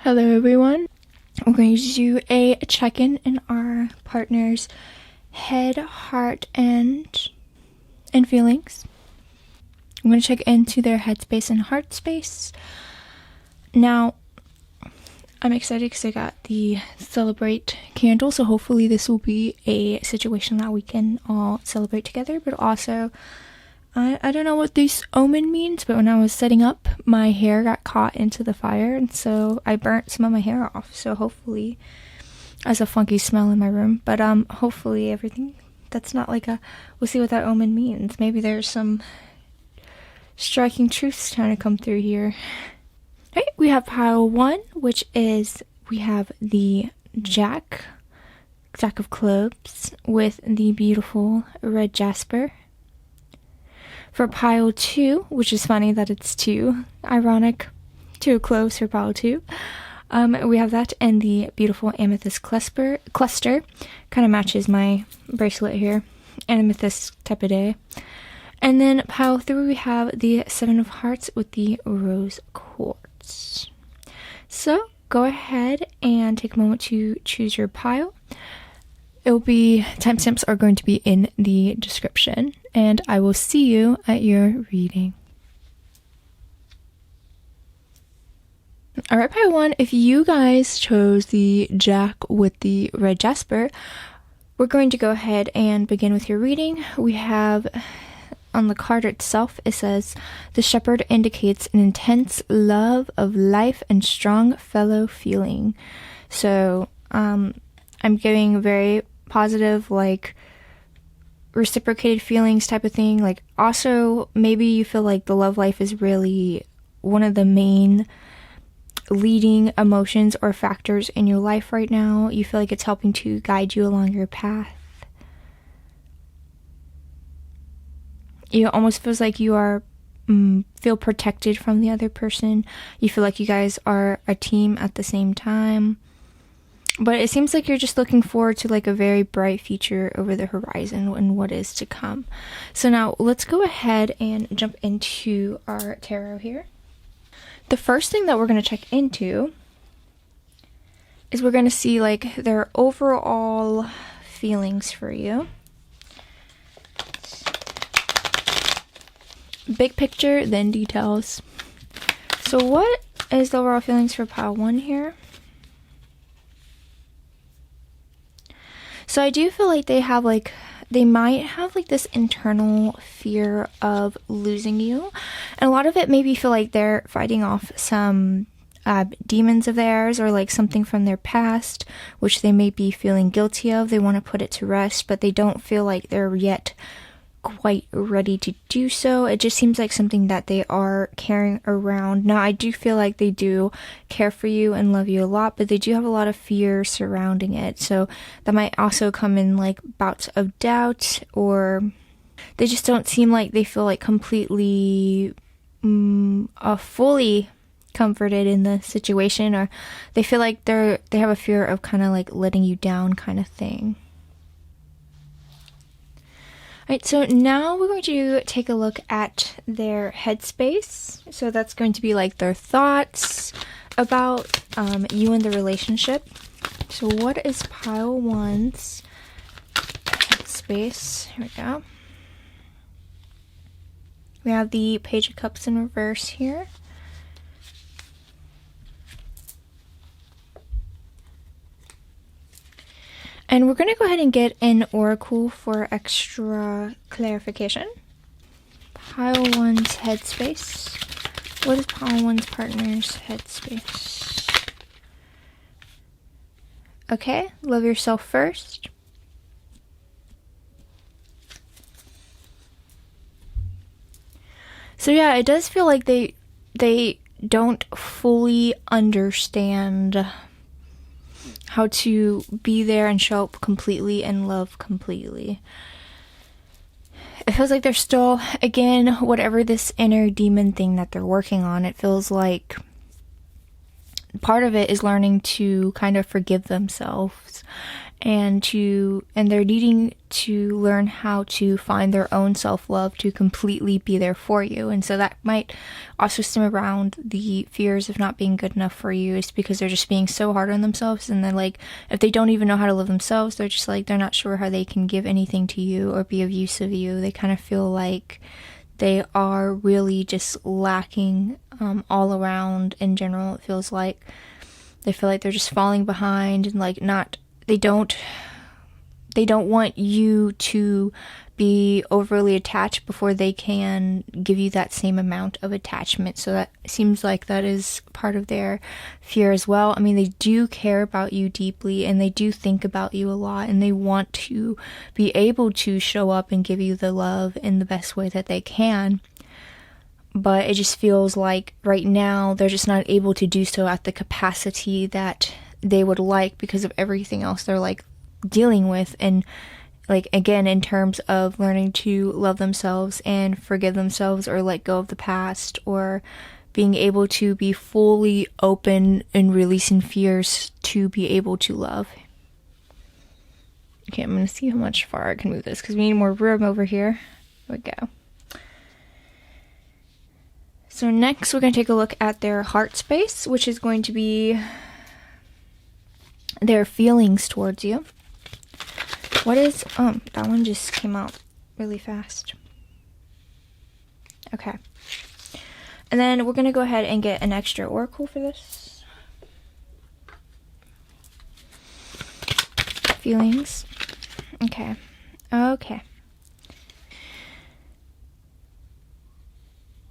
Hello everyone. We're going to do a check-in in our partner's head, heart, and feelings. I'm going to check into their headspace and heart space. Now, I'm excited because I got the Celebrate candle, so hopefully this will be a situation that we can all celebrate together, but also I don't know what this omen means, but when I was setting up, my hair got caught into the fire, and so I burnt some of my hair off. So hopefully, as a funky smell in my room, but hopefully everything, that's not like we'll see what that omen means. Maybe there's some striking truths trying to come through here. Right, we have pile 1, which is, we have the Jack of Clubs with the beautiful red jasper. For pile 2, which is funny that it's 2, ironic, 2 cloves for pile 2, we have that and the beautiful amethyst cluster, kind of matches my bracelet here, amethyst type of day. And then pile 3, we have the 7 of Hearts with the rose quartz. So go ahead and take a moment to choose your pile. Timestamps are going to be in the description, and I will see you at your reading. Alright, pile 1, if you guys chose the Jack with the red jasper, we're going to go ahead and begin with your reading. We have, on the card itself, it says, the shepherd indicates an intense love of life and strong fellow feeling. So, I'm getting very positive, like reciprocated feelings type of thing. Like, also maybe you feel like the love life is really one of the main leading emotions or factors in your life right now. You feel like it's helping to guide you along your path. It almost feels like you are feel protected from the other person. You feel like you guys are a team at the same time. But it seems like you're just looking forward to like a very bright future over the horizon and what is to come. So now let's go ahead and jump into our tarot here. The first thing that we're going to check into is we're going to see like their overall feelings for you. Big picture, then details. So what is the overall feelings for pile 1 here? So I do feel like they might have like this internal fear of losing you. And a lot of it maybe you feel like they're fighting off some demons of theirs or like something from their past, which they may be feeling guilty of. They want to put it to rest, but they don't feel like they're yet quite ready to do so. It just seems like something that they are carrying around. Now, I do feel like they do care for you and love you a lot, but they do have a lot of fear surrounding it. So that might also come in like bouts of doubt, or they just don't seem like they feel like completely fully comforted in the situation, or they feel like they have a fear of kind of like letting you down kind of thing. Alright, so now we're going to take a look at their headspace. So that's going to be like their thoughts about you and the relationship. So what is pile 1's headspace? Here we go. We have the Page of Cups in reverse here. And we're going to go ahead and get an oracle for extra clarification. Pile 1's headspace. What is pile 1's partner's headspace? Okay, love yourself first. So yeah, it does feel like they don't fully understand how to be there and show up completely and love completely. It feels like they're still, again, whatever this inner demon thing that they're working on, it feels like part of it is learning to kind of forgive themselves and they're needing to learn how to find their own self-love to completely be there for you. And so that might also stem around the fears of not being good enough for you. It's because they're just being so hard on themselves, and then like if they don't even know how to love themselves, they're just like they're not sure how they can give anything to you or be of use of you. They kind of feel like they are really just lacking all around. In general, it feels like they feel like they're just falling behind, and like they don't want you to be overly attached before they can give you that same amount of attachment. So that seems like that is part of their fear as well. I mean, they do care about you deeply, and they do think about you a lot, and they want to be able to show up and give you the love in the best way that they can. But it just feels like right now they're just not able to do so at the capacity that they would like because of everything else they're like dealing with. And like, again, in terms of learning to love themselves and forgive themselves or let go of the past, or being able to be fully open and releasing fears to be able to love. Okay, I'm going to see how much far I can move this because we need more room over here. There we go. So next we're going to take a look at their heart space, which is going to be their feelings towards you. What is, that one just came out really fast. Okay. And then we're going to go ahead and get an extra oracle for this. Feelings. Okay. Okay.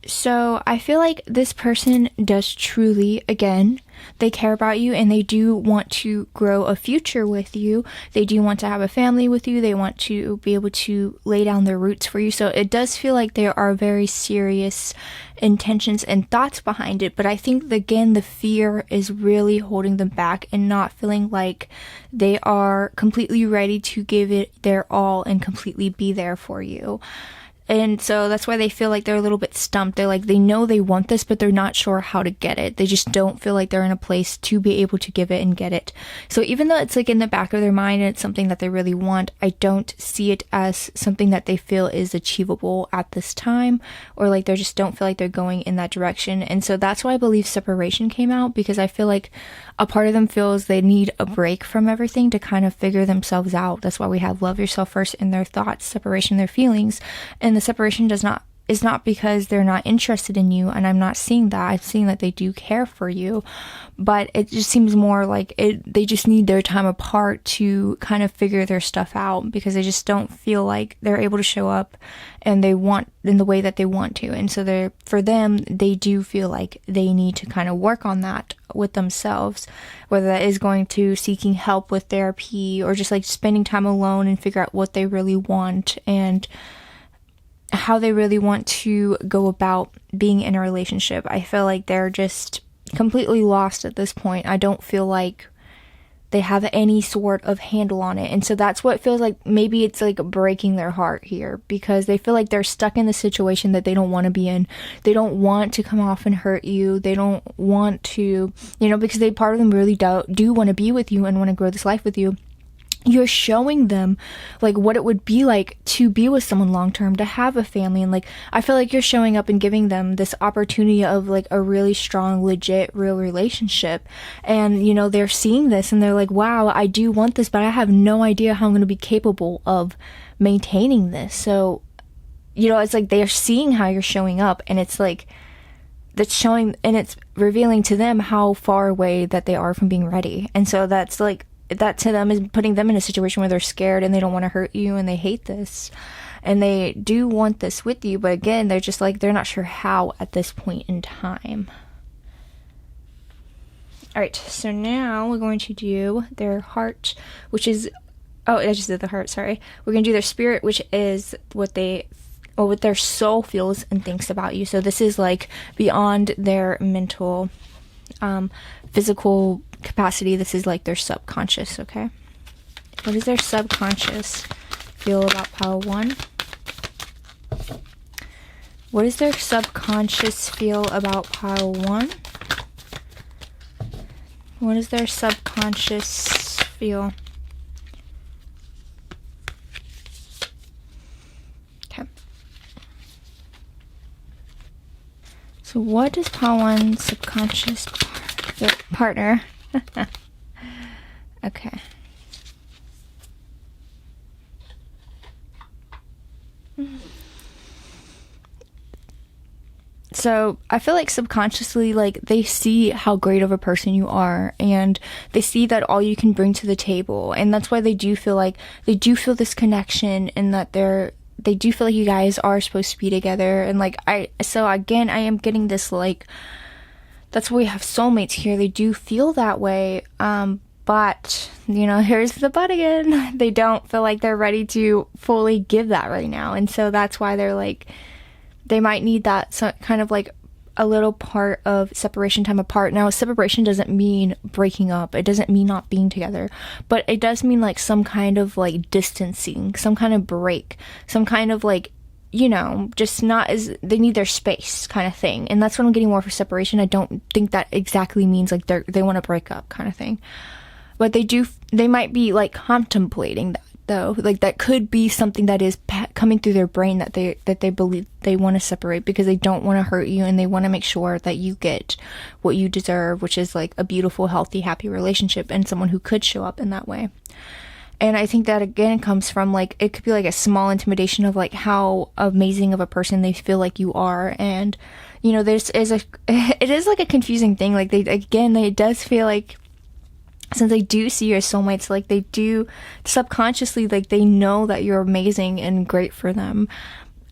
So I feel like this person does truly, again, they care about you, and they do want to grow a future with you. They do want to have a family with you. They want to be able to lay down their roots for you. So it does feel like there are very serious intentions and thoughts behind it. But I think, again, the fear is really holding them back and not feeling like they are completely ready to give it their all and completely be there for you. And so that's why they feel like they're a little bit stumped. They're like, they know they want this, but they're not sure how to get it. They just don't feel like they're in a place to be able to give it and get it. So even though it's like in the back of their mind and it's something that they really want, I don't see it as something that they feel is achievable at this time, or like they just don't feel like they're going in that direction. And so that's why I believe separation came out, because I feel like a part of them feels they need a break from everything to kind of figure themselves out. That's why we have love yourself first in their thoughts, separation, their feelings. And the separation is not because they're not interested in you, and I'm not seeing that. I'm seeing that they do care for you, but it just seems more like they just need their time apart to kind of figure their stuff out, because they just don't feel like they're able to show up and they want in the way that they want to. And so for them, they do feel like they need to kind of work on that with themselves, whether that is going to seeking help with therapy or just like spending time alone and figure out what they really want and how they really want to go about being in a relationship. I feel like they're just completely lost at this point. I don't feel like they have any sort of handle on it. And so that's what feels like maybe it's like breaking their heart here, because they feel like they're stuck in the situation that they don't want to be in. They don't want to come off and hurt you. They don't want to, because part of them really do want to be with you and want to grow this life with you. You're showing them like what it would be like to be with someone long term, to have a family, and like I feel like you're showing up and giving them this opportunity of like a really strong, legit, real relationship. And they're seeing this and they're like, wow, I do want this, but I have no idea how I'm going to be capable of maintaining this. So it's like they're seeing how you're showing up, and it's like that's showing, and it's revealing to them how far away that they are from being ready. And so that's like, that to them is putting them in a situation where they're scared and they don't want to hurt you and they hate this and they do want this with you, but again, they're just like, they're not sure how at this point in time. Alright, so now we're going to do their heart, which is, I just did the heart, sorry. We're going to do their spirit, which is what their soul feels and thinks about you. So this is like beyond their mental, physical capacity. This is like their subconscious. Okay, what does their subconscious feel about pile 1? What does their subconscious feel about pile 1? What does their subconscious feel? So what does pile one's subconscious partner? Okay. So I feel like subconsciously, like, they see how great of a person you are, and they see that all you can bring to the table, and that's why they do feel this connection, and that they do feel like you guys are supposed to be together. And like, so again, I am getting this, like, that's why we have soulmates here. They do feel that way, but you know, here's the but again. They don't feel like they're ready to fully give that right now, and so that's why they're like, they might need that kind of like a little part of separation time apart. Now, separation doesn't mean breaking up. It doesn't mean not being together. But it does mean like some kind of like distancing, some kind of break, some kind of like, you know, just not as, they need their space kind of thing. And that's what I'm getting more for separation. I don't think that exactly means like they want to break up kind of thing. But they might be like contemplating that, though. Like, that could be something that is coming through their brain, that they believe they want to separate because they don't want to hurt you, and they want to make sure that you get what you deserve, which is like a beautiful, healthy, happy relationship, and someone who could show up in that way. And I think that again comes from like, it could be like a small intimidation of like how amazing of a person they feel like you are. And you know, it is like a confusing thing. Like, it does feel like, since they do see you as soulmates, like, they do subconsciously, like, they know that you're amazing and great for them.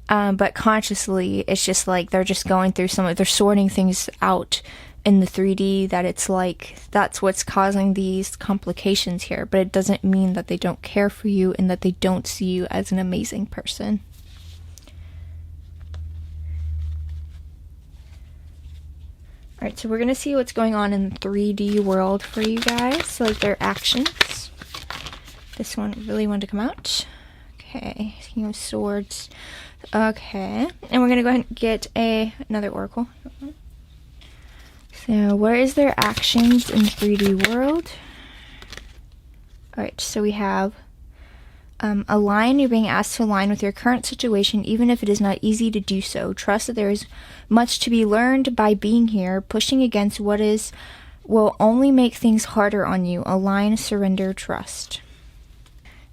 But consciously, it's just like they're just going through they're sorting things out in the 3D, that it's like, that's what's causing these complications here. But it doesn't mean that they don't care for you and that they don't see you as an amazing person. Alright, so we're going to see what's going on in the 3D world for you guys. So, like, their actions. This one really wanted to come out. Okay, King of Swords. Okay, and we're going to go ahead and get another oracle. So, where is their actions in the 3D world? Alright, so we have align. You're being asked to align with your current situation, even if it is not easy to do so. Trust that there is much to be learned by being here. Pushing against what is will only make things harder on you. Align, surrender, trust.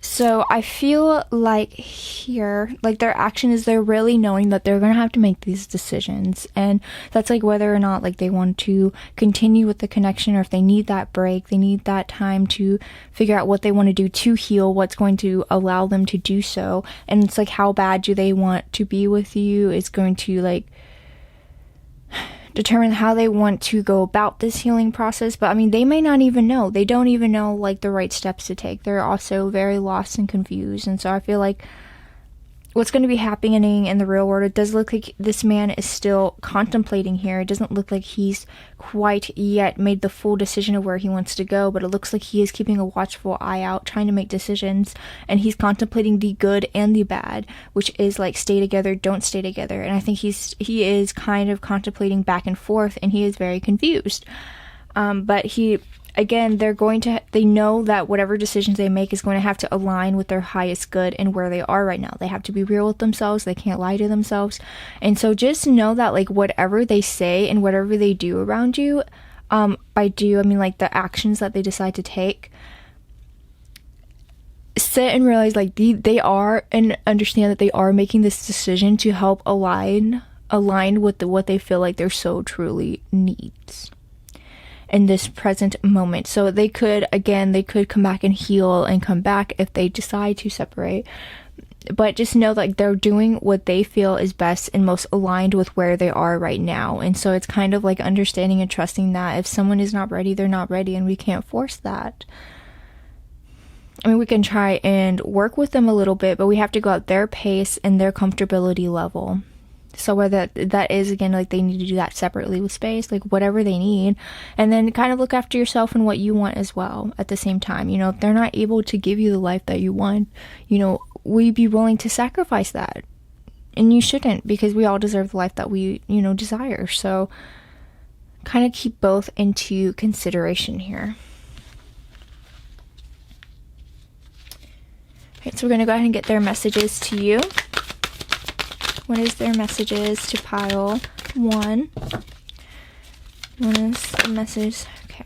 So I feel like here, like, their action is they're really knowing that they're going to have to make these decisions. And that's like whether or not like they want to continue with the connection, or if they need that break, they need that time to figure out what they want to do to heal, what's going to allow them to do so. And it's like, how bad do they want to be with you is going to like determine how they want to go about this healing process. But I mean, they may not even know. They don't even know like the right steps to take. They're also very lost and confused. And so I feel like what's going to be happening in the real world, it does look like this man is still contemplating here. It doesn't look like he's quite yet made the full decision of where he wants to go, but it looks like he is keeping a watchful eye out, trying to make decisions, and he's contemplating the good and the bad, which is like, stay together, don't stay together. And I think he is kind of contemplating back and forth, and he is very confused. But again, they know that whatever decisions they make is going to have to align with their highest good and where they are right now. They have to be real with themselves. They can't lie to themselves. And so just know that like whatever they say and whatever they do around you, by do, I mean like the actions that they decide to take, sit and realize like they are, and understand that they are making this decision to help align with what they feel like their soul truly needs in this present moment. So they could come back and heal and come back if they decide to separate. But just know that they're doing what they feel is best and most aligned with where they are right now. And so it's kind of like understanding and trusting that if someone is not ready, they're not ready, and we can't force that. I mean, we can try and work with them a little bit, but we have to go at their pace and their comfortability level. So whether that is, again, like they need to do that separately with space, like whatever they need, and then kind of look after yourself and what you want as well at the same time. You know, if they're not able to give you the life that you want, you know, will you be willing to sacrifice that? And you shouldn't, because we all deserve the life that we, you know, desire. So kind of keep both into consideration here. Okay, so we're going to go ahead and get their messages to you. What is their messages to pile 1. One is the message. Okay.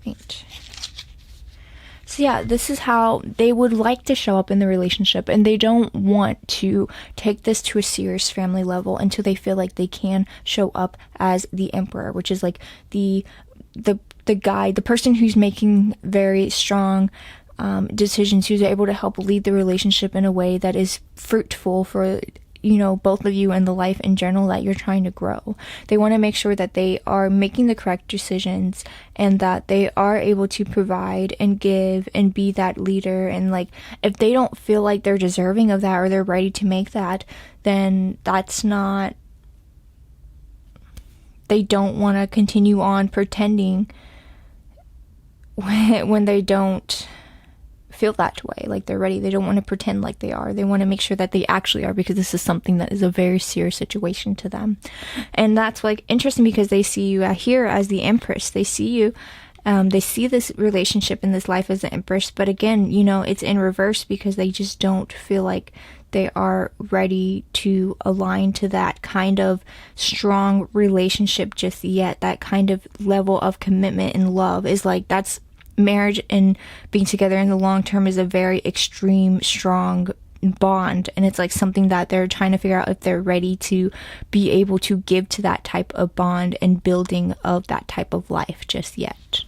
8. So yeah, this is how they would like to show up in the relationship, and they don't want to take this to a serious family level until they feel like they can show up as the emperor, which is like the guy, the person who's making very strong decisions, who's able to help lead the relationship in a way that is fruitful for, you know, both of you and the life in general that you're trying to grow. They want to make sure that they are making the correct decisions and that they are able to provide and give and be that leader. And like, if they don't feel like they're deserving of that or they're ready to make that, then that's not, they don't want to continue on pretending when they don't feel that way, like they're ready. They don't want to pretend like they are. They want to make sure that they actually are, because this is something that is a very serious situation to them. And that's like interesting because they see you here as the empress. They see you, they see this relationship in this life as the empress, but again, you know, it's in reverse because they just don't feel like they are ready to align to that kind of strong relationship just yet. That kind of level of commitment and love is like, that's marriage, and being together in the long term is a very extreme, strong bond, and it's like something that they're trying to figure out if they're ready to be able to give to that type of bond and building of that type of life just yet.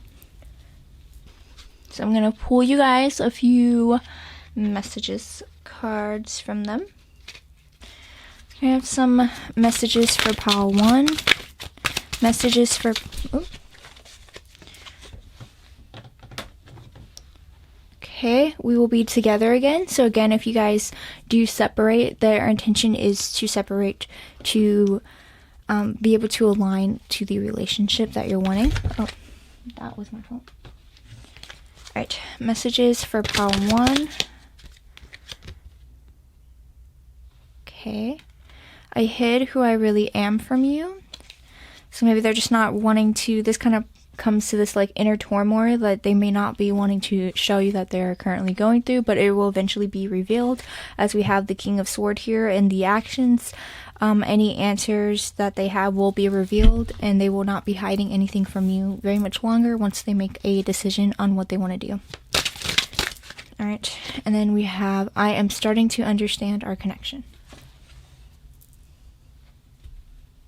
So I'm gonna pull you guys a few messages cards from them. I have some messages for pile 1, messages for okay, we will be together again. So again, if you guys do separate, their intention is to separate to be able to align to the relationship that you're wanting. Oh, that was my fault. Alright, messages for pile 1. Okay. I hid who I really am from you. So maybe they're just not wanting to, this kind of comes to this like inner turmoil that they may not be wanting to show you that they're currently going through, but it will eventually be revealed, as we have the King of Swords here and the actions. Any answers that they have will be revealed, and they will not be hiding anything from you very much longer once they make a decision on what they want to do. Alright, and then we have, I am starting to understand our connection.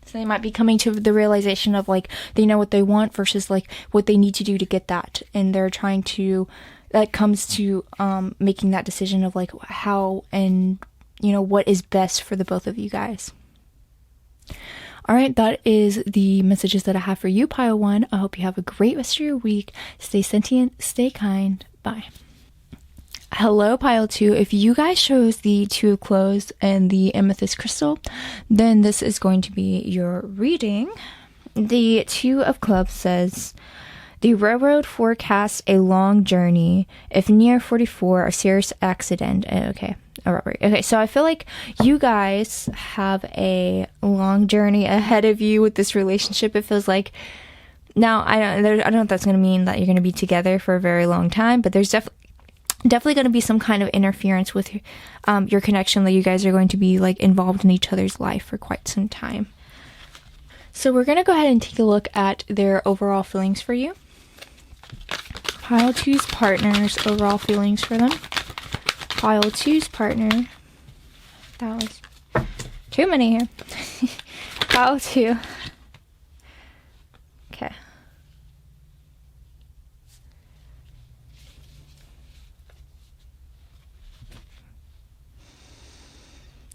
So they might be coming to the realization of like, they know what they want versus like what they need to do to get that. And they're trying to, that comes to making that decision of like how and, you know, what is best for the both of you guys. All right, that is the messages that I have for you, pile 1. I hope you have a great rest of your week. Stay sentient, stay kind. Bye. Hello, pile 2. If you guys chose the 2 of Clothes and the Amethyst Crystal, then this is going to be your reading. The 2 of Clubs says, the railroad forecasts a long journey. If near 44, a serious accident. Okay, a robbery. Okay, so I feel like you guys have a long journey ahead of you with this relationship. It feels like, now I don't know if that's going to mean that you're going to be together for a very long time, but there's definitely going to be some kind of interference with your connection, that you guys are going to be like involved in each other's life for quite some time. So we're going to go ahead and take a look at their overall feelings for you. Pile 2's partner's overall feelings for them. Pile 2's partner. That was too many here. Pile 2. Okay.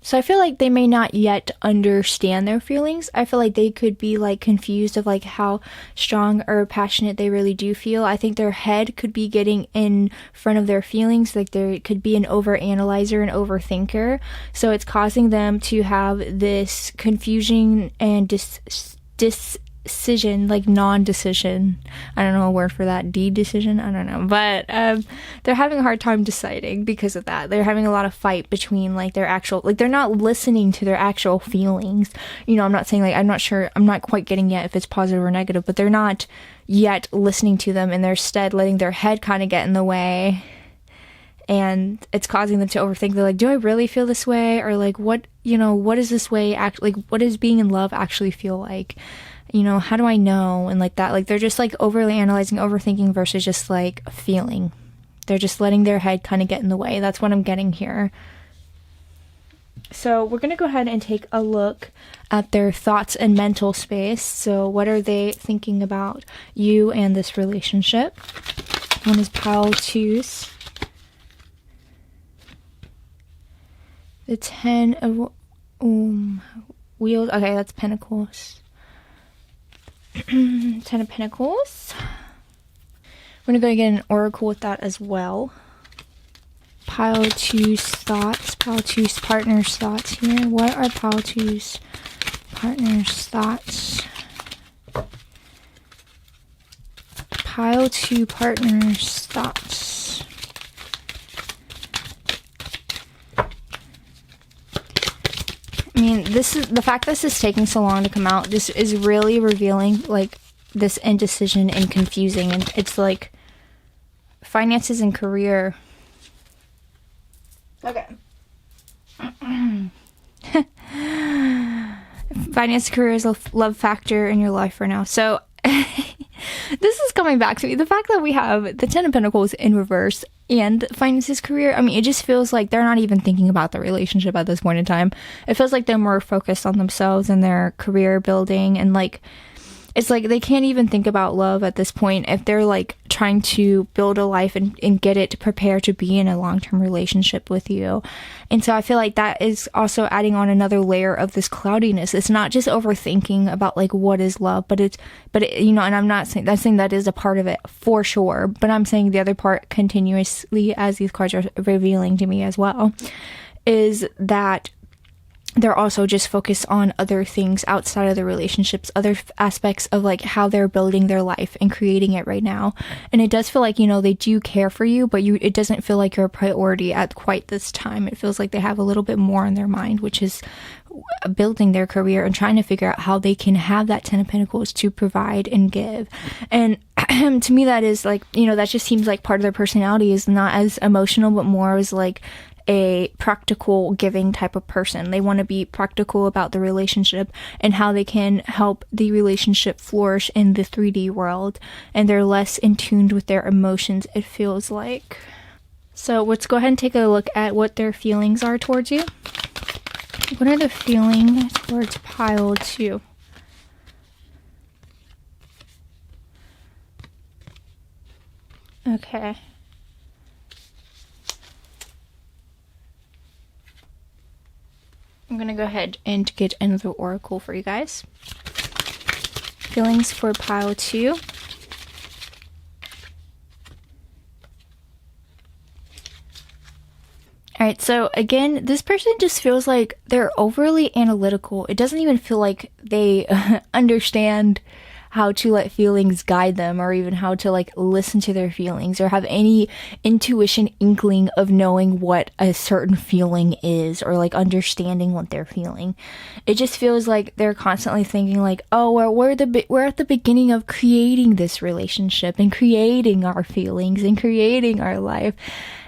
So I feel like they may not yet understand their feelings. I feel like they could be like confused of like how strong or passionate they really do feel. I think their head could be getting in front of their feelings. Like there could be an overanalyzer and overthinker. So it's causing them to have this confusion and decision, like non-decision. I don't know a word for that. D-decision? I don't know. But they're having a hard time deciding because of that. They're having a lot of fight between like their actual, like they're not listening to their actual feelings. You know, I'm not saying like, I'm not sure, I'm not quite getting yet if it's positive or negative, but they're not yet listening to them, and they're instead letting their head kind of get in the way and it's causing them to overthink. They're like, do I really feel this way? Or like, what is this way like, what does being in love actually feel like? How do I know? And like that, like they're just like overly analyzing, overthinking versus just like feeling. They're just letting their head kind of get in the way. That's what I'm getting here. So we're going to go ahead and take a look at their thoughts and mental space. So what are they thinking about you and this relationship? One is pile twos. The 10 of wheels. Okay, that's pentacles. 10 of pentacles. We're going to go get an oracle with that as well. Pile two's thoughts. Pile two's partner's thoughts here. What are pile two's partner's thoughts? Pile two partner's thoughts. I mean, this is the fact this is taking so long to come out. This is really revealing like this indecision and confusing, and it's like finances and career. Okay. Finance, career is a love factor in your life right now. So this is coming back to me. The fact that we have the 10 of Pentacles in reverse and finances, career. I mean, it just feels like they're not even thinking about the relationship at this point in time. It feels like they're more focused on themselves and their career building, and like it's like they can't even think about love at this point if they're like trying to build a life and get it to prepare to be in a long-term relationship with you. And so I feel like that is also adding on another layer of this cloudiness. It's not just overthinking about like what is love, but it, and I'm not saying that is a part of it for sure, but I'm saying the other part continuously as these cards are revealing to me as well is that they're also just focused on other things outside of the relationships, other aspects of like how they're building their life and creating it right now. And it does feel like, they do care for you, but it doesn't feel like you're a priority at quite this time. It feels like they have a little bit more in their mind, which is building their career and trying to figure out how they can have that 10 of Pentacles to provide and give. And to me, that is like, that just seems like part of their personality is not as emotional, but more as like a practical giving type of person. They want to be practical about the relationship and how they can help the relationship flourish in the 3D world, and they're less in tune with their emotions, it feels like. So let's go ahead and take a look at what their feelings are towards you. What are the feelings towards pile 2? Okay. I'm going to go ahead and get another oracle for you guys. Feelings for pile 2. Alright, so again, this person just feels like they're overly analytical. It doesn't even feel like they understand how to let feelings guide them, or even how to like listen to their feelings, or have any intuition, inkling of knowing what a certain feeling is, or like understanding what they're feeling. It just feels like they're constantly thinking like, oh, we're at the beginning of creating this relationship and creating our feelings and creating our life.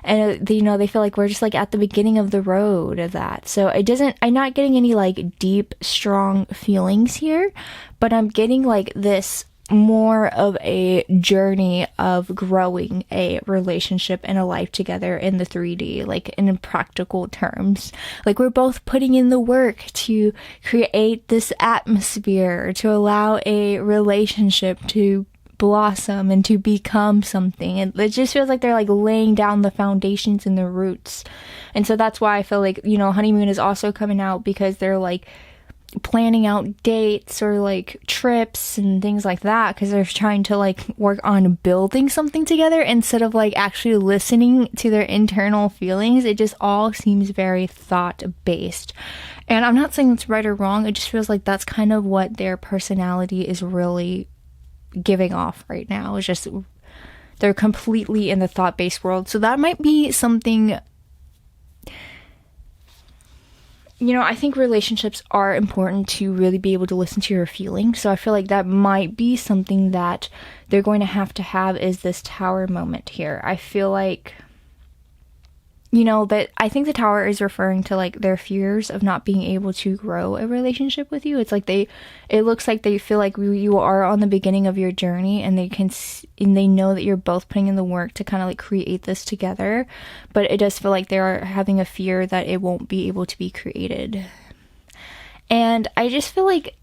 And they feel like we're just like at the beginning of the road of that. So I'm not getting any like deep, strong feelings here, but I'm getting like this more of a journey of growing a relationship and a life together in the 3D, like in practical terms. Like we're both putting in the work to create this atmosphere, to allow a relationship to blossom and to become something. And it just feels like they're like laying down the foundations and the roots. And so that's why I feel like, honeymoon is also coming out, because they're like planning out dates or like trips and things like that, because they're trying to like work on building something together instead of like actually listening to their internal feelings. It just all seems very thought based, and I'm not saying it's right or wrong. It just feels like that's kind of what their personality is really giving off right now. Is just they're completely in the thought-based world. So that might be something, I think relationships are important to really be able to listen to your feelings. So I feel like that might be something that they're going to have is this tower moment here. I feel like you know, that I think the Tower is referring to like their fears of not being able to grow a relationship with you. It's like it looks like they feel like you are on the beginning of your journey, and and they know that you're both putting in the work to kind of like create this together, but it does feel like they are having a fear that it won't be able to be created. And I just feel like,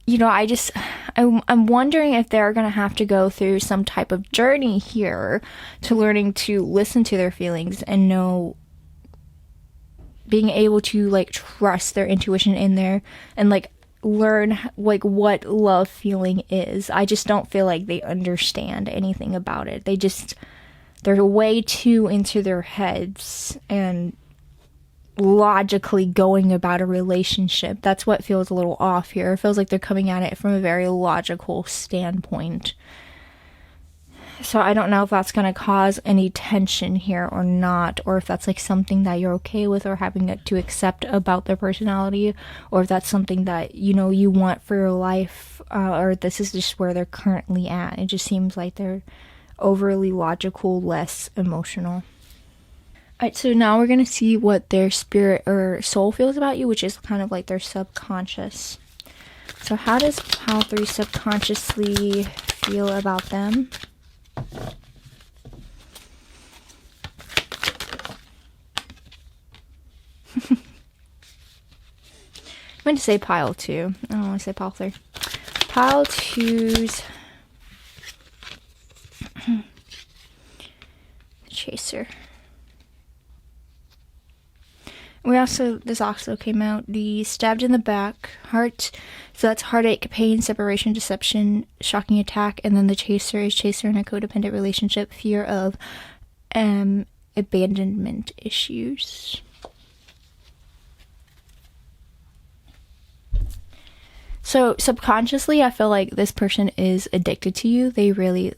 you know, I'm wondering if they're going to have to go through some type of journey here to learning to listen to their feelings and being able to like trust their intuition in there and like learn like what love feeling is. I just don't feel like they understand anything about it. They're way too into their heads and logically going about a relationship. That's what feels a little off here. It feels like they're coming at it from a very logical standpoint. So I don't know if that's going to cause any tension here or not, or if that's like something that you're okay with or having to accept about their personality, or if that's something that, you know, you want for your life, or this is just where they're currently at. It just seems like they're overly logical, less emotional. Alright, so now we're going to see what their spirit or soul feels about you, which is kind of like their subconscious. So how does Pile 3 subconsciously feel about them? I'm going to say Pile 2. I don't want to say Pile 3. Pile 2's the Chaser. This also came out, the Stabbed in the Back, Heart, so that's heartache, pain, separation, deception, shocking attack, and then the Chaser is chaser in a codependent relationship, fear of abandonment issues. So subconsciously, I feel like this person is addicted to you. They really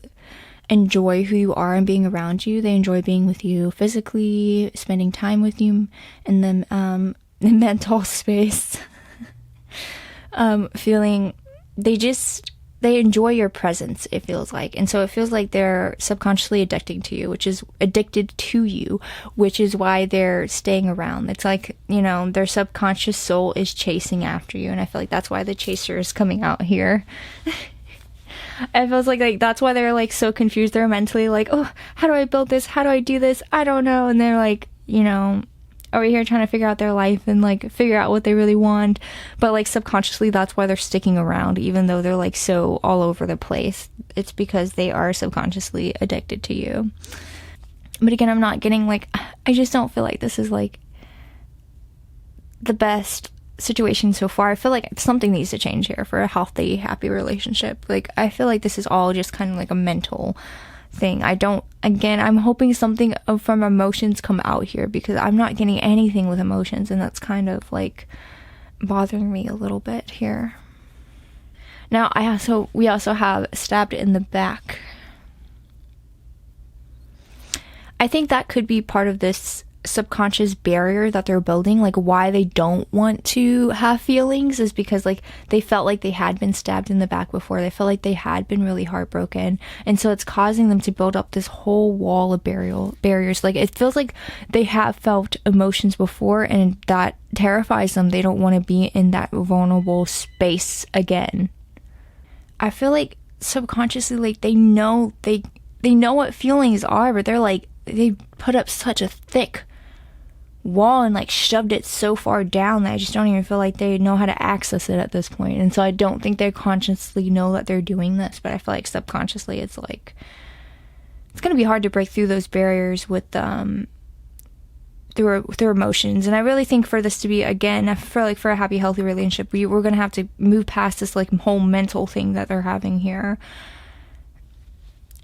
enjoy who you are and being around you. They enjoy being with you physically, spending time with you in the mental space. Feeling they enjoy your presence, it feels like. And so it feels like they're subconsciously addicted to you, which is why they're staying around. It's like, you know, their subconscious soul is chasing after you, and I feel like that's why the Chaser is coming out here. It feels like that's why they're like so confused. They're mentally like, oh, how do I build this? How do I do this? I don't know. And they're like, you know, over here trying to figure out their life and like figure out what they really want. But like subconsciously, that's why they're sticking around, even though they're like so all over the place. It's because they are subconsciously addicted to you. But again, I'm not getting like, I just don't feel like this is like the best situation so far. I feel like something needs to change here for a healthy, happy relationship. Like, I feel like this is all just kind of like a mental thing. I'm hoping something from emotions come out here, because I'm not getting anything with emotions, and that's kind of like bothering me a little bit here. Now, we also have Stabbed in the Back. I think that could be part of this subconscious barrier that they're building. Like, why they don't want to have feelings is because like they felt like they had been stabbed in the back before. They felt like they had been really heartbroken, and so it's causing them to build up this whole wall of barriers. Like, it feels like they have felt emotions before, and that terrifies them. They don't want to be in that vulnerable space again. I feel like subconsciously, like, they know what feelings are, but they're like, they put up such a thick wall and like shoved it so far down that I just don't even feel like they know how to access it at this point. And so I don't think they consciously know that they're doing this, but I feel like subconsciously it's like, it's going to be hard to break through those barriers with through emotions. And I really think for this to be, again, for a happy, healthy relationship, we're going to have to move past this like whole mental thing that they're having here,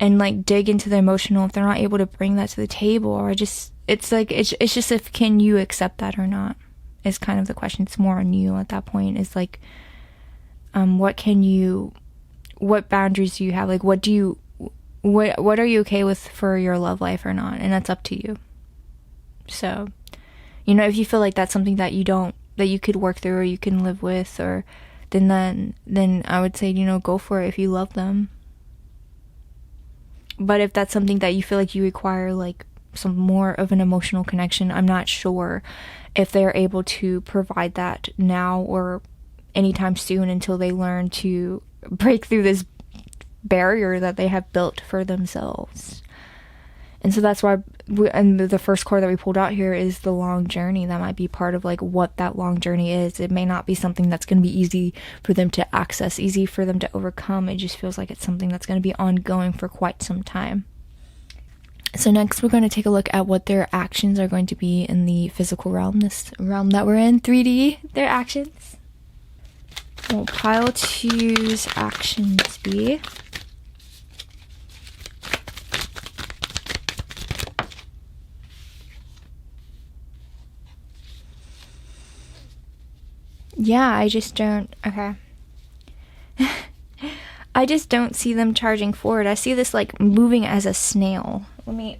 and like dig into the emotional if they're not able to bring that to the table. Or it's just if, can you accept that or not, is kind of the question. It's more on you at that point, is like, what boundaries do you have? Like, what are you okay with for your love life or not? And that's up to you. So, you know, if you feel like that's something that you could work through or you can live with, or then I would say, you know, go for it if you love them. But if that's something that you feel like you require like some more of an emotional connection. I'm not sure if they're able to provide that now or anytime soon until they learn to break through this barrier that they have built for themselves. And so that's why and the first card that we pulled out here is the long journey. That might be part of like what that long journey is. It may not be something that's going to be easy for them to access, easy for them to overcome. It just feels like it's something that's going to be ongoing for quite some time. So next we're going to take a look at what their actions are going to be in the physical realm, this realm that we're in, 3D, their actions. What pile 2's actions be? Yeah, I just don't, okay. I just don't see them charging forward. I see this like moving as a snail. I'm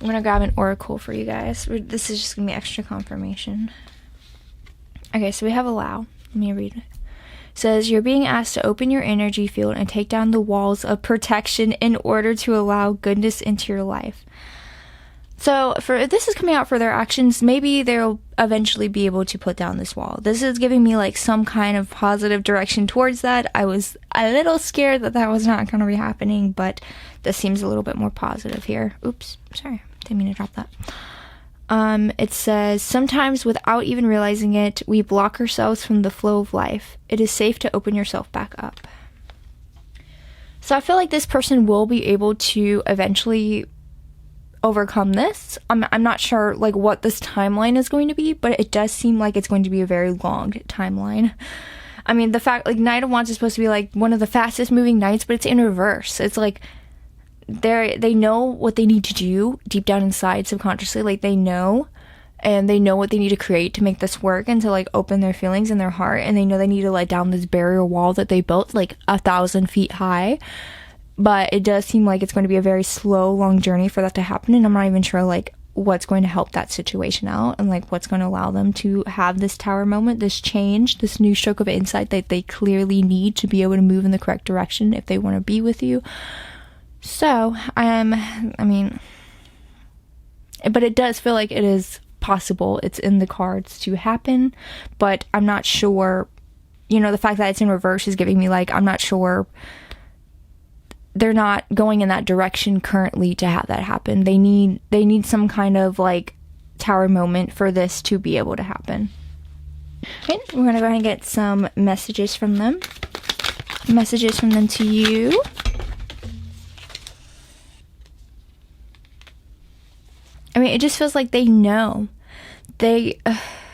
gonna grab an oracle for you guys. This is just gonna be extra confirmation. Okay, so we have allow. Let me read it. It says, you're being asked to open your energy field and take down the walls of protection in order to allow goodness into your life. So this is coming out for their actions. Maybe they'll eventually be able to put down this wall. This is giving me like some kind of positive direction towards that. I was a little scared that was not going to be happening, but this seems a little bit more positive here. Oops, sorry, didn't mean to drop that. It says, sometimes without even realizing it, we block ourselves from the flow of life. It is safe to open yourself back up. So I feel like this person will be able to eventually overcome this. I'm not sure like what this timeline is going to be, but it does seem like it's going to be a very long timeline. I mean, the fact like Knight of Wands is supposed to be like one of the fastest moving knights, but it's in reverse. It's like they know what they need to do deep down inside subconsciously. Like they know, and they know what they need to create to make this work and to like open their feelings in their heart, and they know they need to let down this barrier wall that they built like 1,000 feet high. But it does seem like it's going to be a very slow, long journey for that to happen. And I'm not even sure, like, what's going to help that situation out. And, like, what's going to allow them to have this tower moment, this change, this new stroke of insight that they clearly need to be able to move in the correct direction if they want to be with you. So, I mean, but it does feel like it is possible. It's in the cards to happen. But I'm not sure, you know, the fact that it's in reverse is giving me, like, I'm not sure they're not going in that direction currently to have that happen. They need some kind of like tower moment for this to be able to happen. Okay, we're gonna go ahead and get some messages from them. Messages from them to you. I mean, it just feels like they know. They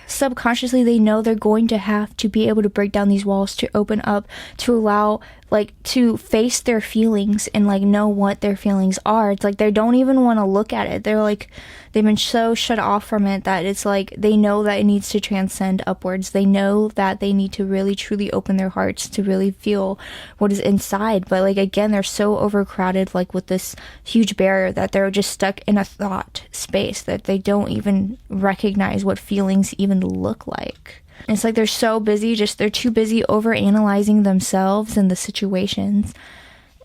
subconsciously they know they're going to have to be able to break down these walls to open up, to allow like to face their feelings and like know what their feelings are. It's like they don't even want to look at it. They're like they've been so shut off from it that it's like they know that it needs to transcend upwards. They know that they need to really truly open their hearts to really feel what is inside. But like again, they're so overcrowded like with this huge barrier that they're just stuck in a thought space that they don't even recognize what feelings even look like. And it's like they're so busy, they're too busy over analyzing themselves and the situations.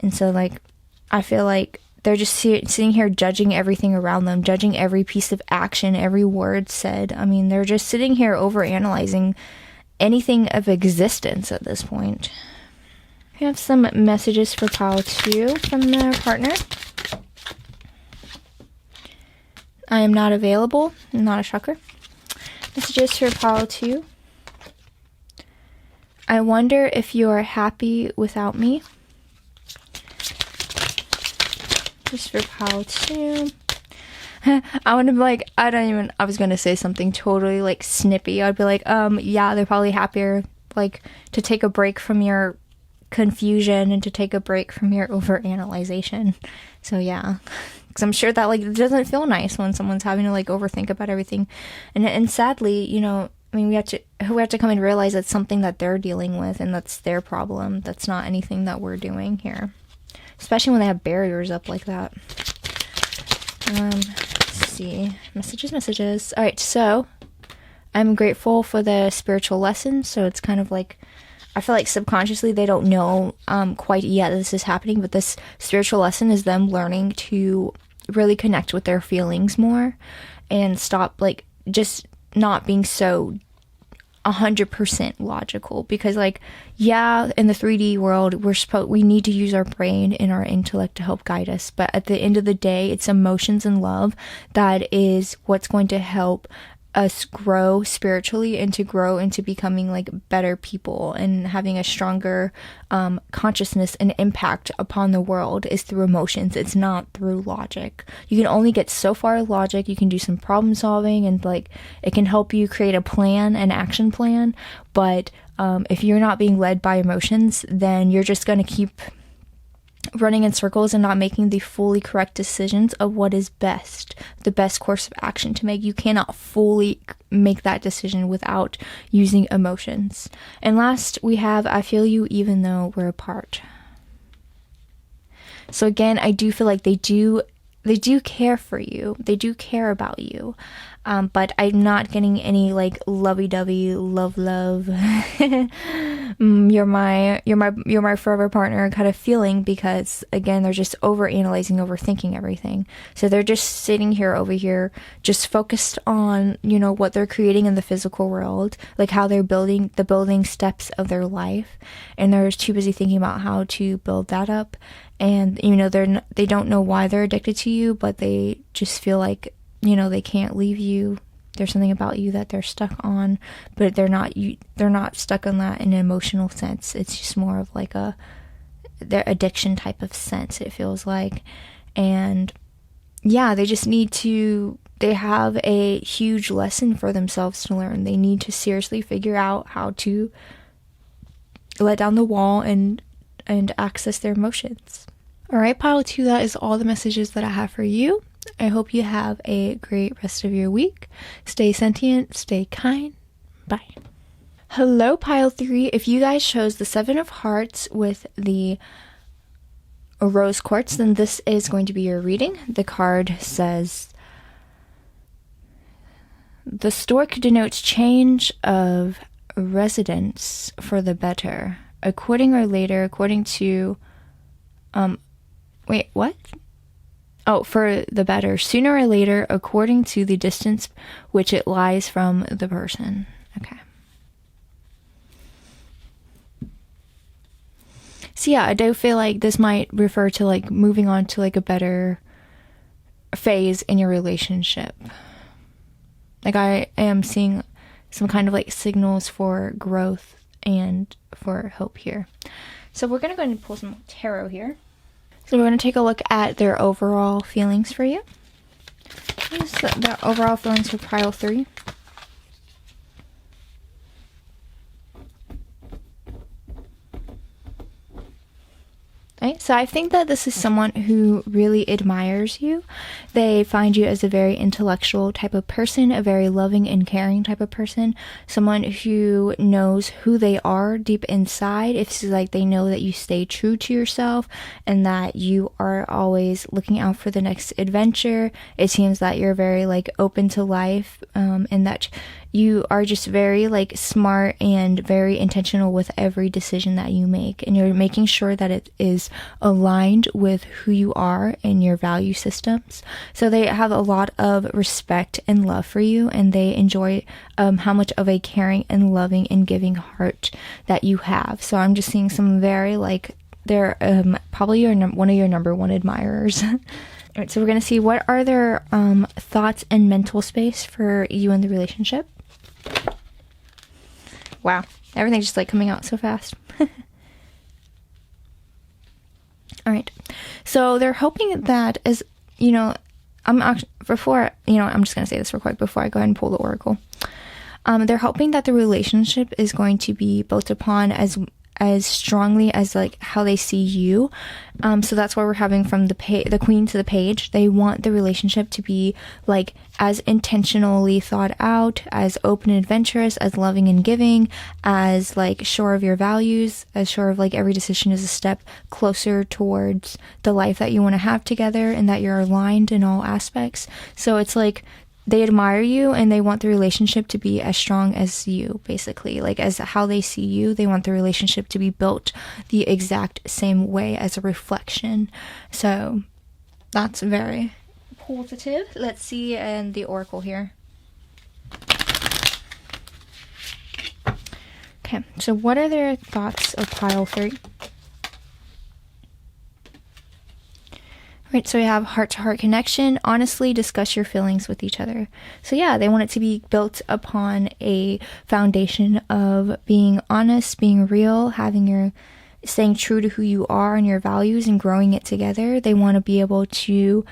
And so like I feel like they're just sitting here judging everything around them, judging every piece of action, every word said. I mean, they're just sitting here over analyzing anything of existence at this point. We have some messages for pile 2 from their partner. I am not available, not a shocker. Messages for pile 2. I wonder if you are happy without me. Just for pile 2. I would be like, I was going to say something totally like snippy. I'd be like, yeah, they're probably happier like to take a break from your confusion and to take a break from your overanalyzation. So yeah, because I'm sure that like it doesn't feel nice when someone's having to like overthink about everything. And sadly, you know, I mean, we have to come and realize that's something that they're dealing with and that's their problem. That's not anything that we're doing here. Especially when they have barriers up like that. Let's see. Messages. Alright, so I'm grateful for the spiritual lesson. So it's kind of like I feel like subconsciously they don't know quite yet that this is happening, but this spiritual lesson is them learning to really connect with their feelings more and stop like just not being so 100% logical, because like, yeah, in the 3D world we need to use our brain and our intellect to help guide us, but at the end of the day it's emotions and love that is what's going to help us grow spiritually and to grow into becoming like better people and having a stronger consciousness and impact upon the world is through emotions. It's not through logic. You can only get so far with logic. You can do some problem solving and like it can help you create a plan, an action plan, but if you're not being led by emotions, then you're just going to keep running in circles and not making the fully correct decisions of what is best, the best course of action to make. You cannot fully make that decision without using emotions. And last, we have I feel you even though we're apart. So again, I do feel like they do care for you. They do care about you. But I'm not getting any like lovey-dovey love you're my forever partner kind of feeling, because again, they're just overthinking everything. So they're just sitting here over here just focused on, you know, what they're creating in the physical world, like how they're building the building steps of their life, and they're too busy thinking about how to build that up. And you know, they don't know why they're addicted to you, but they just feel like, you know, they can't leave you. There's something about you that they're stuck on, but they're not stuck on that in an emotional sense. It's just more of like their addiction type of sense, it feels like. And yeah, they have a huge lesson for themselves to learn. They need to seriously figure out how to let down the wall and access their emotions. All right, pile 2, that is all the messages that I have for you. I hope you have a great rest of your week. Stay sentient, stay kind. Bye. Hello, pile 3. If you guys chose the 7 of Hearts with the rose quartz, then this is going to be your reading. The card says, the stork denotes change of residence for the better. According to, wait, what? Oh, for the better, sooner or later, according to the distance which it lies from the person. Okay. So yeah, I do feel like this might refer to like moving on to like a better phase in your relationship. Like I am seeing some kind of like signals for growth and for hope here. So we're going to go ahead and pull some tarot here. So we're going to take a look at their overall feelings for you. Their overall feelings for pile 3. Right, so I think that this is someone who really admires you. They find you as a very intellectual type of person, a very loving and caring type of person, someone who knows who they are deep inside. It's like they know that you stay true to yourself and that you are always looking out for the next adventure. It seems that you're very like open to life, and that you are just very like smart and very intentional with every decision that you make, and you're making sure that it is aligned with who you are and your value systems. So they have a lot of respect and love for you, and they enjoy how much of a caring and loving and giving heart that you have. So I'm just seeing some very like they're probably one of your number one admirers. All right, so we're going to see what are their thoughts and mental space for you in the relationship. Wow, everything's just like coming out so fast. All right, so they're hoping that, as you know, I'm just going to say this real quick before I go ahead and pull the oracle. They're hoping that the relationship is going to be built upon as strongly as like how they see you. So that's why we're having from the queen to the page. They want the relationship to be like as intentionally thought out, as open and adventurous, as loving and giving, as like sure of your values, as sure of like every decision is a step closer towards the life that you want to have together, and that you're aligned in all aspects. So it's like they admire you and they want the relationship to be as strong as you, basically. Like, as how they see you, they want the relationship to be built the exact same way as a reflection. So that's very positive. Let's see in the oracle here. Okay, so what are their thoughts of pile 3? Right, so we have heart-to-heart connection. Honestly, discuss your feelings with each other. So yeah, they want it to be built upon a foundation of being honest, being real, staying true to who you are and your values, and growing it together. They want to be able to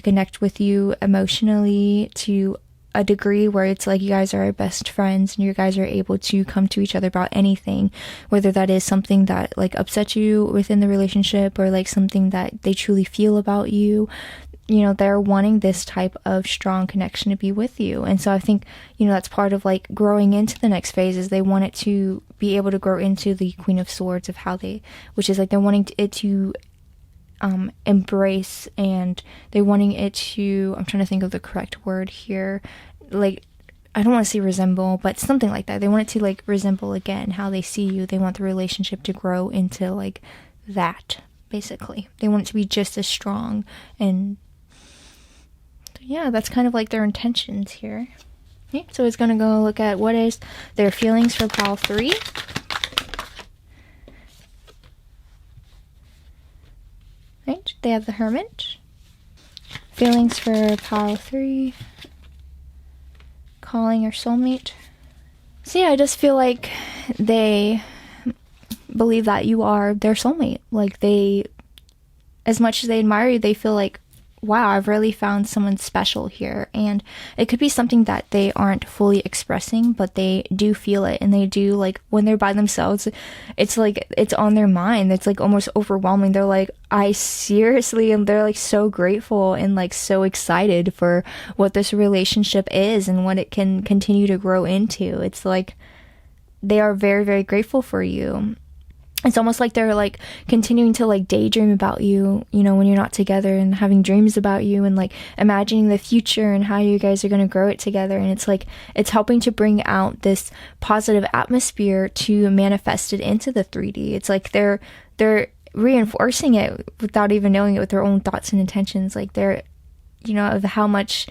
connect with you emotionally to a degree where it's like you guys are best friends and you guys are able to come to each other about anything, whether that is something that like upsets you within the relationship or like something that they truly feel about you. You know, they're wanting this type of strong connection to be with you. And so I think, you know, that's part of like growing into the next phase, is they want it to be able to grow into the Queen of Swords, of which is like they're wanting it to embrace, and they're wanting it to, I'm trying to think of the correct word here, like, I don't want to say resemble, but something like that. They want it to like resemble again how they see you. They want the relationship to grow into like that, basically. They want it to be just as strong. And yeah, that's kind of like their intentions here. Okay, so it's going to go look at what is their feelings for pile 3. Right, they have the Hermit. Feelings for pile 3. Calling your soulmate. So yeah, I just feel like they believe that you are their soulmate. Like, they, as much as they admire you, they feel like, wow, I've really found someone special here. And it could be something that they aren't fully expressing, but they do feel it. And they do, like, when they're by themselves, it's like, it's on their mind. It's like almost overwhelming. They're like, I seriously, and they're like so grateful and like so excited for what this relationship is and what it can continue to grow into. It's like, they are very, very grateful for you. It's almost like they're like continuing to like daydream about you, you know, when you're not together, and having dreams about you and like imagining the future and how you guys are going to grow it together. And it's like, it's helping to bring out this positive atmosphere to manifest it into the 3D. It's like they're reinforcing it without even knowing it with their own thoughts and intentions. Like, they're, you know, of how much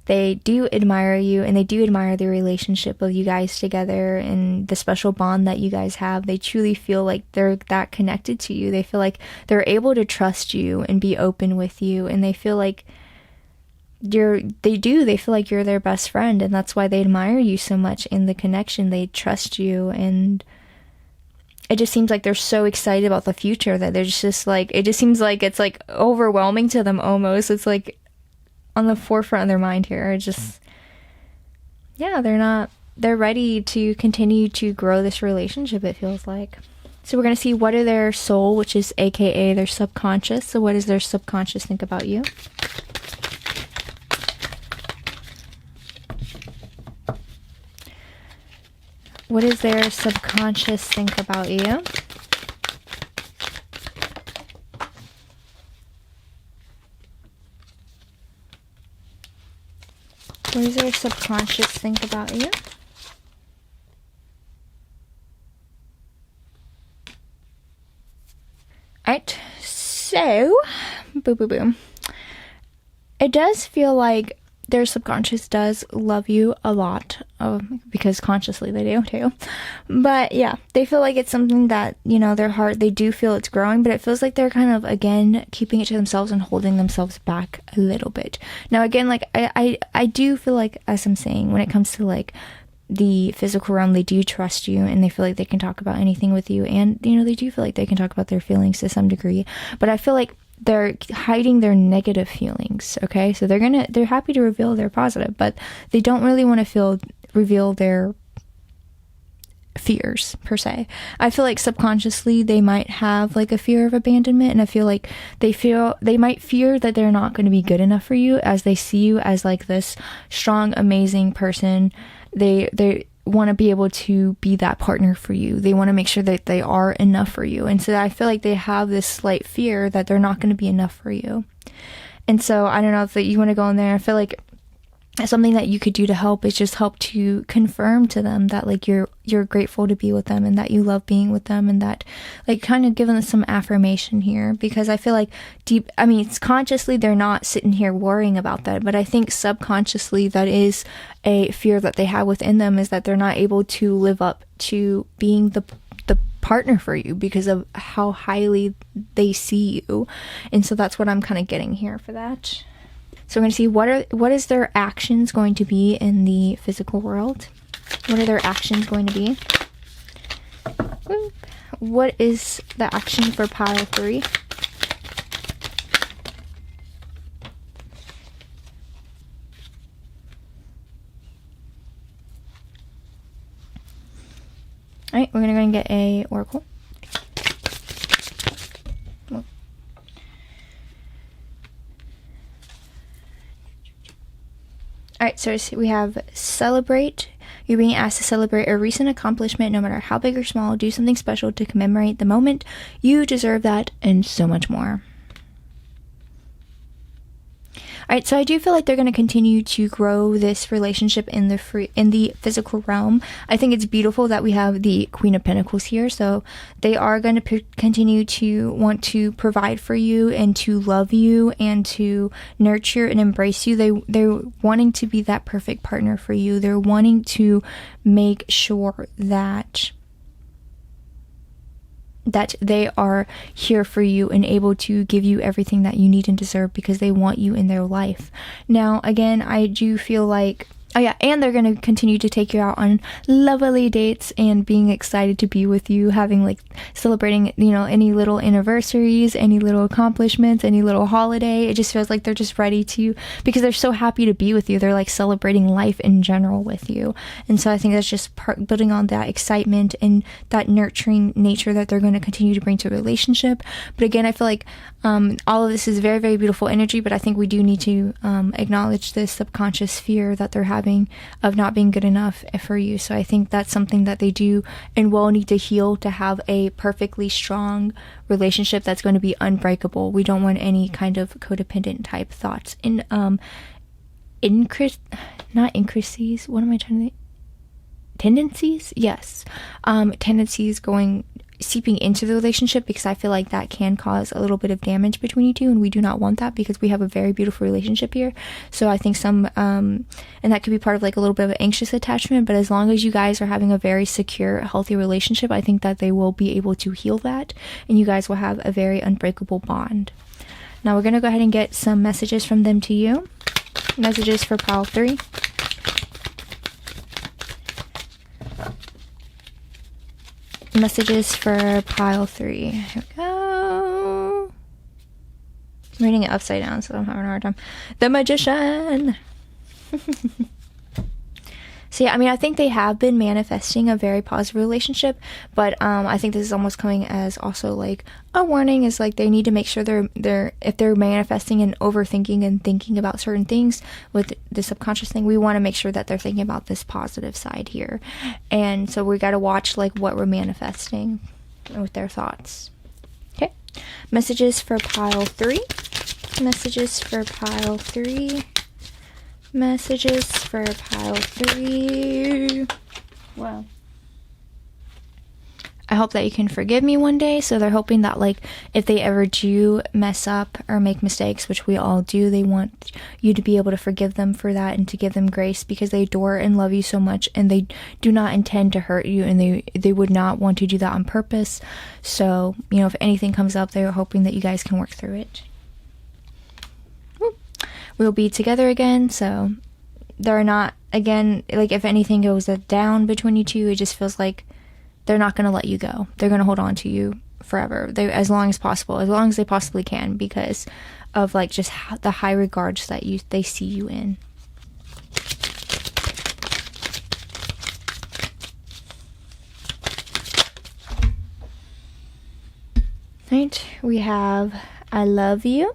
they do admire you, and they do admire the relationship of you guys together and the special bond that you guys have. They truly feel like they're that connected to you. They feel like they're able to trust you and be open with you, and they feel like they feel like you're their best friend, and that's why they admire you so much in the connection. They trust you, and it just seems like they're so excited about the future that they're just like, it just seems like it's like overwhelming to them almost. It's like on the forefront of their mind here. It's just, yeah, they're ready to continue to grow this relationship, it feels like. So we're going to see what are their soul, which is AKA their subconscious. So what does their subconscious think about you? What does their subconscious think about you? What does their subconscious think about you? Alright, so, boom. It does feel like their subconscious does love you a lot, because consciously they do too. But yeah, they feel like it's something that, you know, their heart, they do feel it's growing, but it feels like they're kind of, again, keeping it to themselves and holding themselves back a little bit. Now, again, like, I do feel like, as I'm saying, when it comes to, like, the physical realm, they do trust you, and they feel like they can talk about anything with you, and, you know, they do feel like they can talk about their feelings to some degree, but I feel like they're hiding their negative feelings, okay? So they're happy to reveal their positive, but they don't really want to reveal their fears, per se. I feel like subconsciously they might have like a fear of abandonment, and I feel like they might fear that they're not going to be good enough for you, as they see you as like this strong, amazing person. They want to be able to be that partner for you. They want to make sure that they are enough for you. And so I feel like they have this slight fear that they're not going to be enough for you. And so I don't know if you want to go in there. I feel like something that you could do to help is just help to confirm to them that like you're grateful to be with them and that you love being with them, and that like kind of giving them some affirmation here, because I feel like it's consciously they're not sitting here worrying about that, but I think subconsciously that is a fear that they have within them, is that they're not able to live up to being the partner for you because of how highly they see you. And so that's what I'm kind of getting here for that. So we're going to see what is their actions going to be in the physical world. What are their actions going to be? What is the action for pile 3? All right, we're going to go and get a oracle. All right, so we have celebrate. You're being asked to celebrate a recent accomplishment, no matter how big or small. Do something special to commemorate the moment. You deserve that, and so much more. All right, so I do feel like they're going to continue to grow this relationship in the physical realm. I think it's beautiful that we have the Queen of Pentacles here. So they are going to continue to want to provide for you and to love you and to nurture and embrace you. They're wanting to be that perfect partner for you. They're wanting to make sure that they are here for you and able to give you everything that you need and deserve, because they want you in their life. Now, again, I do feel like, and they're going to continue to take you out on lovely dates and being excited to be with you, having like celebrating, any little anniversaries, any little accomplishments, any little holiday. It just feels like they're just ready to, because they're so happy to be with you. They're like celebrating life in general with you. And so I think that's just building on that excitement and that nurturing nature that they're going to continue to bring to a relationship. But again, I feel like all of this is very, very beautiful energy, but I think we do need to acknowledge this subconscious fear that they're having of not being good enough for you. So I think that's something that they do and will need to heal to have a perfectly strong relationship that's going to be unbreakable. We don't want any kind of codependent type thoughts in tendencies. Yes. Tendencies seeping into the relationship, because I feel like that can cause a little bit of damage between you two, and we do not want that, because we have a very beautiful relationship here. So I think and that could be part of like a little bit of an anxious attachment, but as long as you guys are having a very secure, healthy relationship, I think that they will be able to heal that, and you guys will have a very unbreakable bond. Now we're going to go ahead and get some messages from them to you. Messages for pile 3. Messages for pile 3. Here we go. I'm reading it upside down, so I'm having a hard time. The Magician. So yeah, I think they have been manifesting a very positive relationship, but I think this is almost coming as also like a warning, is like they need to make sure if they're manifesting and overthinking and thinking about certain things with the subconscious thing, we want to make sure that they're thinking about this positive side here. And so we got to watch like what we're manifesting with their thoughts. Okay. Messages for pile 3. Messages for pile 3. Messages for pile 3. Wow. I hope that you can forgive me one day. So they're hoping that like if they ever do mess up or make mistakes, which we all do, they want you to be able to forgive them for that and to give them grace, because they adore and love you so much, and they do not intend to hurt you, and they would not want to do that on purpose. So, if anything comes up, they're hoping that you guys can work through it. We'll be together again, so they're not, again, like if anything goes down between you two, it just feels like they're not going to let you go. They're going to hold on to you forever, as long as possible, as long as they possibly can, because of like just the high regards that they see you in. Right, we have I love you.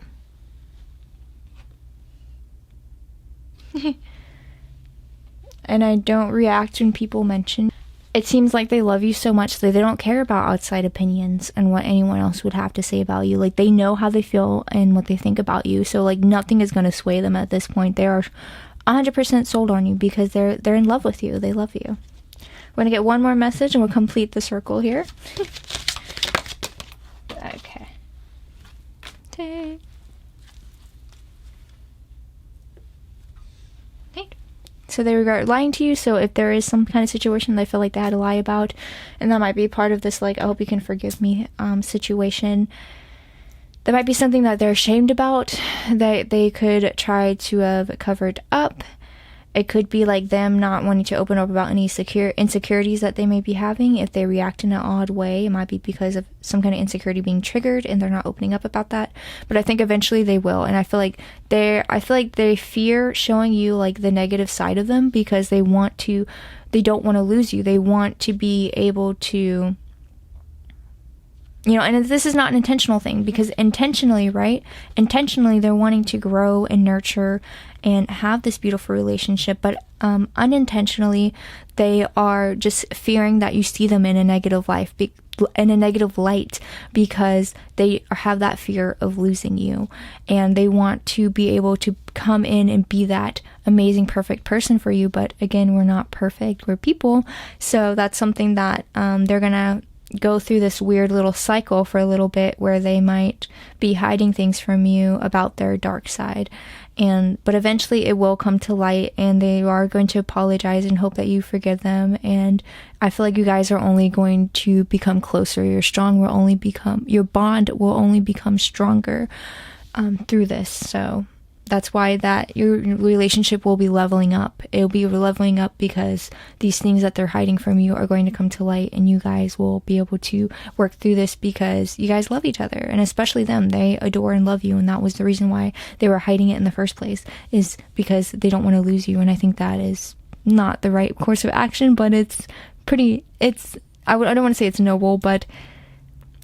And I don't react when people mention. It seems like they love you so much that they don't care about outside opinions and what anyone else would have to say about you. Like, they know how they feel and what they think about you. So like nothing is going to sway them at this point. They are 100% sold on you because they're in love with you. They love you. We're going to get one more message and we'll complete the circle here. Okay. Okay. So they regret lying to you. So if there is some kind of situation they feel like they had to lie about, and that might be part of this, like, I hope you can forgive me situation, that might be something that they're ashamed about, that they could try to have covered up. It could be like them not wanting to open up about any insecurities that they may be having. If they react in an odd way, it might be because of some kind of insecurity being triggered and they're not opening up about that. But I think eventually they will. And I feel like they fear showing you like the negative side of them because they don't want to lose you. They want to be able to, and this is not an intentional thing, because intentionally they're wanting to grow and nurture and have this beautiful relationship, but unintentionally they are just fearing that you see them in a negative light because they have that fear of losing you, and they want to be able to come in and be that amazing, perfect person for you. But again, we're not perfect, we're people. So that's something that they're gonna go through this weird little cycle for a little bit where they might be hiding things from you about their dark side, but eventually it will come to light and they are going to apologize and hope that you forgive them. And I feel like you guys are only going to become closer. Your bond will only become stronger through this. So that's why that your relationship will be leveling up. It'll be leveling up because these things that they're hiding from you are going to come to light, and you guys will be able to work through this because you guys love each other, and especially them. They adore and love you, and that was the reason why they were hiding it in the first place, is because they don't want to lose you. And I think that is not the right course of action, but I don't want to say it's noble, but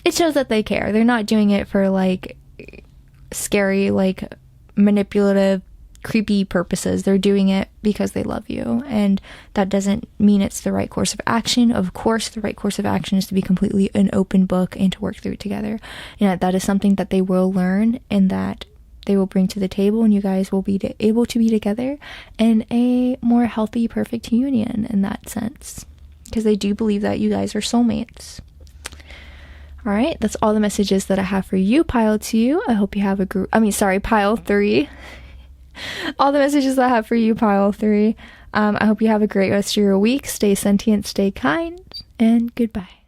it shows that they care. They're not doing it for like scary, like manipulative, creepy purposes. They're doing it because they love you, and that doesn't mean it's the right course of action. Of course, the right course of action is to be completely an open book and to work through it together. And that is something that they will learn and that they will bring to the table, and you guys will be able to be together in a more healthy, perfect union in that sense, because they do believe that you guys are soulmates. All right, that's all the messages that I have for you, pile 2. I hope you have pile 3. All the messages I have for you, pile 3. I hope you have a great rest of your week. Stay sentient, stay kind, and goodbye.